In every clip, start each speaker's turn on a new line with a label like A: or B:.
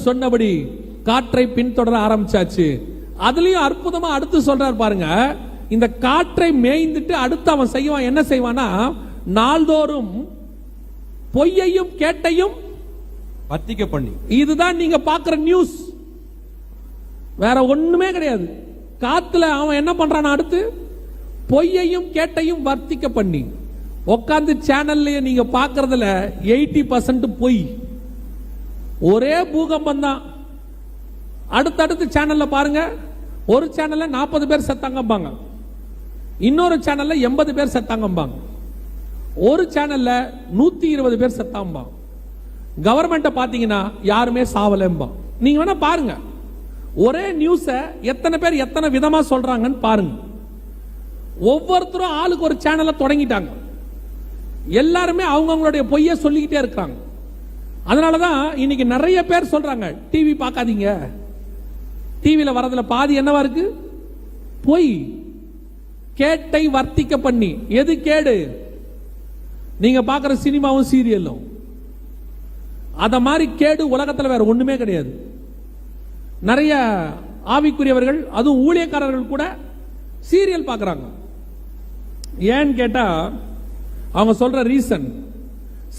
A: சொன்னபடி காற்றை பின்தொடர ஆரம்பிச்சாச்சு. அதுலயும் அற்புதமா அடுத்து சொல்றார் பாருங்க, இந்த காற்றை மேய்ந்துட்டு அடுத்து அவன் செய்வான். என்ன செய்வானா, நாள்தோறும் பொய்யையும் கேட்டையும்
B: வர்த்திக்க பண்ணி.
A: இதுதான் நீங்க பாக்குற நியூஸ், வேற ஒண்ணுமே கிடையாது. காத்துல அவன் என்ன பண்றான், அடுத்து பொய்யையும் கேட்டையும் வர்த்திக்க பண்ணி. உட்கார்ந்து சேனல்ல நீங்க பாக்குறதுல 80% பொய், ஒரே பூகம்பம் தான். அடுத்தடுத்து சேனல்ல பாருங்க, ஒரு சேனல்ல 40 பேர் செத்தாங்கம்பாங்க, இன்னொரு சேனல்ல 80 பேர் செத்தாங்கம்பாங்க, ஒரு சேனல்ல 120 பேர் செத்தாம்பாங்க. கவர்மெண்ட்டை பாத்தீங்கன்னா யாருமே சாவலம்பாங்க. நீங்க வேணா பாருங்க, ஒரே நியூஸ எத்தனை பேர் எத்தனை விதமா சொல்றாங்கன்னு பாருங்க. ஒவ்வொருத்தரும் ஆளுக்கு ஒரு சேனலை தொடங்கிட்டாங்க. எல்லாருமே அவங்களுடைய பொய்ய சொல்லிக்கிட்டே இருக்காங்க. அதனாலதான் இன்னைக்கு நிறைய பேர் சொல்றாங்க, டிவி பார்க்காதீங்க, டிவியில வரதுல பாதி என்னவா இருக்கு, பொய். கேட்டை வர்த்திக்க பண்ணி. எது கேடு, நீங்க பார்க்கிற சினிமாவும் சீரியலும். அத மாதிரி கேடு உலகத்துல வேற ஒண்ணுமே கிடையாது. நிறைய ஆவிக்குரியவர்கள், அதுவும் ஊழியக்காரர்கள் கூட சீரியல் பார்க்கறாங்க. ஏன்னு கேட்டா அவங்க சொல்ற ரீசன்,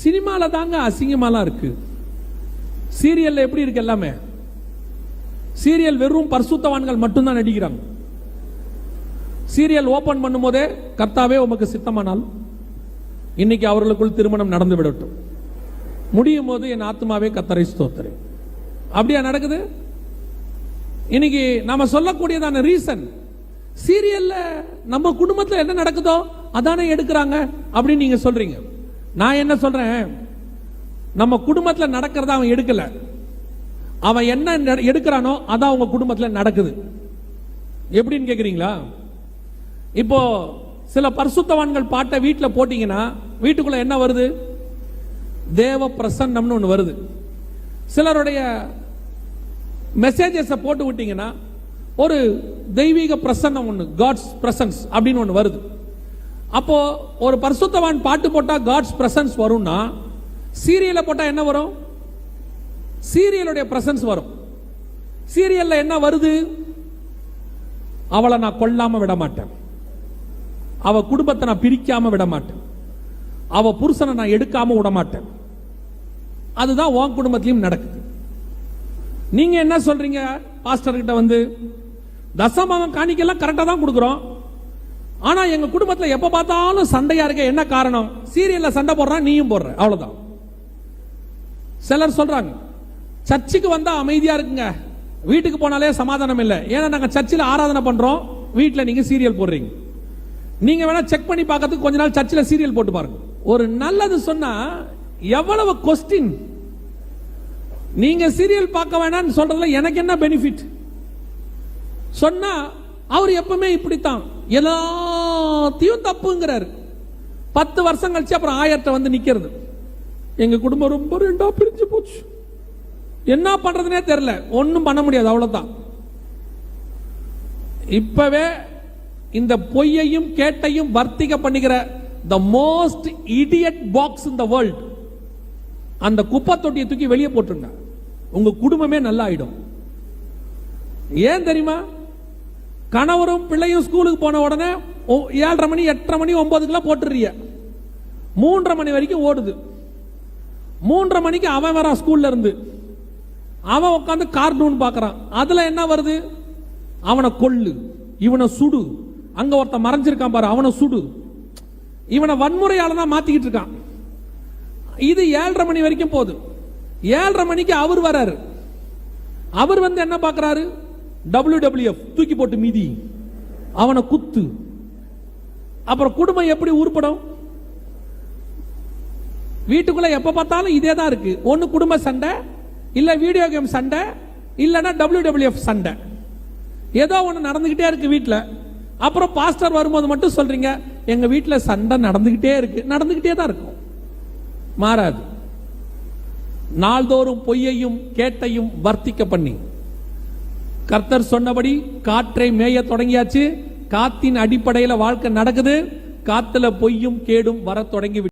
A: சினிமால தாங்க அசிங்கமாலாம் இருக்கு, சீரியல்ல எப்படி இருக்கு எல்லாமே. சீரியல் வெறும் பரிசுத்தவான்கள் மட்டும்தான் நடிக்கிறாங்க. சீரியல் ஓபன் பண்ணும் போதே கர்த்தாவே உமக்கு சித்தமானால் இன்னைக்கு அவர்களுக்குள் திருமணம் நடந்து விடட்டும், முடியும் போது என் ஆத்மாவே கர்த்தரை ஸ்தோத்திரே. அப்படியா நடக்குது? இன்னைக்கு நாம சொல்லக்கூடியதான ரீசன், சீரியல்ல நம்ம குடும்பத்தில் என்ன நடக்குதோ அதானே எடுக்கிறாங்க அப்படின்னு நீங்க சொல்றீங்க. நான் என்ன சொல்றேன், நம்ம குடும்பத்தில் நடக்கிறத அவன் எடுக்கல, அவன் என்ன எடுக்கிறானோ அதான் அவங்க குடும்பத்தில் நடக்குது. எப்படின்னு கேக்குறீங்களா? இப்போ சில பரிசுத்தவான்கள் பாட்டை வீட்டில் போட்டீங்கன்னா வீட்டுக்குள்ள என்ன வருது, தேவ பிரசன்னம்னு ஒன்று வருது. சிலருடைய மெசேஜஸ் போட்டு விட்டீங்கன்னா ஒரு தெய்வீக பிரசன்னம் ஒன்று, காட்ஸ் பிரசன்ஸ் அப்படின்னு ஒன்று வருது. அப்போ ஒரு பரிசுத்தவான் பாட்டு போட்டா காட்ஸ் பிரசன்ஸ் வரும்னா, சீரியலை போட்டா என்ன வரும், சீரியலுடைய பிரசன்ஸ் வரும். சீரியல்ல என்ன வருது, அவளை நான் கொல்லாம விட மாட்டேன், அவ குடும்பத்தை நான் பிரிக்காம விட மாட்டேன், அவ புருஷனை நான் எடுக்காம விட மாட்டேன். அதுதான் உன் குடும்பத்திலையும் நடக்குது. நீங்க என்ன சொல்றீங்க, பாஸ்டர் கிட்ட வந்து தசமம் காணிக்கெல்லாம் கரெக்டா தான் கொடுக்குறோம், ஆனா எங்க குடும்பத்தில் எப்ப பார்த்தாலும் சண்டையா இருக்க, என்ன காரணம், சீரியல்ல சண்டை போடுறான் நீயும் போடுற, அவ்வளவுதான். சிலர் சொல்றாங்க சர்ச்சுக்கு வந்தா அமைதியா இருக்குங்க, வீட்டுக்கு போனாலே சமாதானம் இல்லை, ஏன்னா நாங்க சர்ச்சில் ஆராதனை பண்றோம், வீட்டில் நீங்க சீரியல் போடுறீங்க. நீங்க வேணா செக் பண்ணி பார்க்கறதுக்கு கொஞ்ச நாள் சர்ச்சில் சீரியல் போட்டு பாருங்க. ஒரு நல்லது சொன்னா எவ்வளவு கொஸ்டின், நீங்க சீரியல் பார்க்க வேணாம்னு சொல்றதுல எனக்கு என்ன பெனிஃபிட் சொன்னா, அவர் எப்பவுமே இப்படித்தான் எல்லாத்தையும் தப்புங்கிறாரு. 10 வருஷம் கழிச்சு அப்புறம் 1000 வந்து நிக்கிறது, எங்க குடும்பம் ரொம்ப ரெண்டா பிரிஞ்சு போச்சு, என்ன பண்றதுனே தெரியல, ஒன்னும் பண்ண முடியாது, அவ்வளவுதான். இப்பவே இந்த பொய்யையும் கேட்டையும் வர்த்திக்க பண்ணுகிற the most idiot box in the world, அந்த குப்பை தொட்டியை தூக்கி வெளியே போட்டுருங்க, உங்க குடும்பமே நல்லா ஆயிடும். ஏன் தெரியுமா, கணவரும் பிள்ளையும் ஸ்கூலுக்கு போன உடனே 7:30 மணி 8:30 மணி 9க்குலாம் போட்டுறீங்க, 3:30 மணி வரைக்கும் ஓடுது. 3:30 மணிக்கு அவன் வரான் ஸ்கூல்ல இருந்து, அவன் உட்காந்து கார்ட்டூன் பார்க்கறான். அதுல என்ன வருது, அவனை கொல்லு, இவனை சுடு, அங்க ஒருத்தன் மறைஞ்சிருக்கான் பாரு அவனை சுடு, இவனை வன்முறையால தான் மாத்திக்கிட்டு இருக்கான். இது 7:30 மணி வரைக்கும் போகுது. 7:30 மணிக்கு அவர் வராரு, அவர் வந்து என்ன பார்க்கறாரு, WWF தூக்கி போட்டு மீதி, அவனை குத்து. அப்புறம் குடும்பம் எப்படி உருப்படும்? வீட்டுக்குள்ள எப்ப பார்த்தாலும் இதே தான் இருக்கு, ஒன்னு குடும்ப சண்டை, இல்ல வீடியோ கேம் சண்டை, இல்லனா WWF சண்டை, ஏதோ ஒன்று நடந்துகிட்டே இருக்கு வீட்டில். அப்புறம் பாஸ்டர் வரும்போது மட்டும் சொல்றீங்க எங்க வீட்டில் சண்டை நடந்துகிட்டே இருக்கு, நடந்துகிட்டே தான் இருக்கும், மாறாது. நாள்தோறும் பொய்யையும் கேட்டையும் வர்த்திக்க பண்ணி, கர்த்தர் சொன்னபடி காற்றை மேய தொடங்கியாச்சு. காத்தின் அடிப்படையில் வாழ்க்கை நடக்குது, காத்துல பொய்யும் கேடும் வர தொடங்கி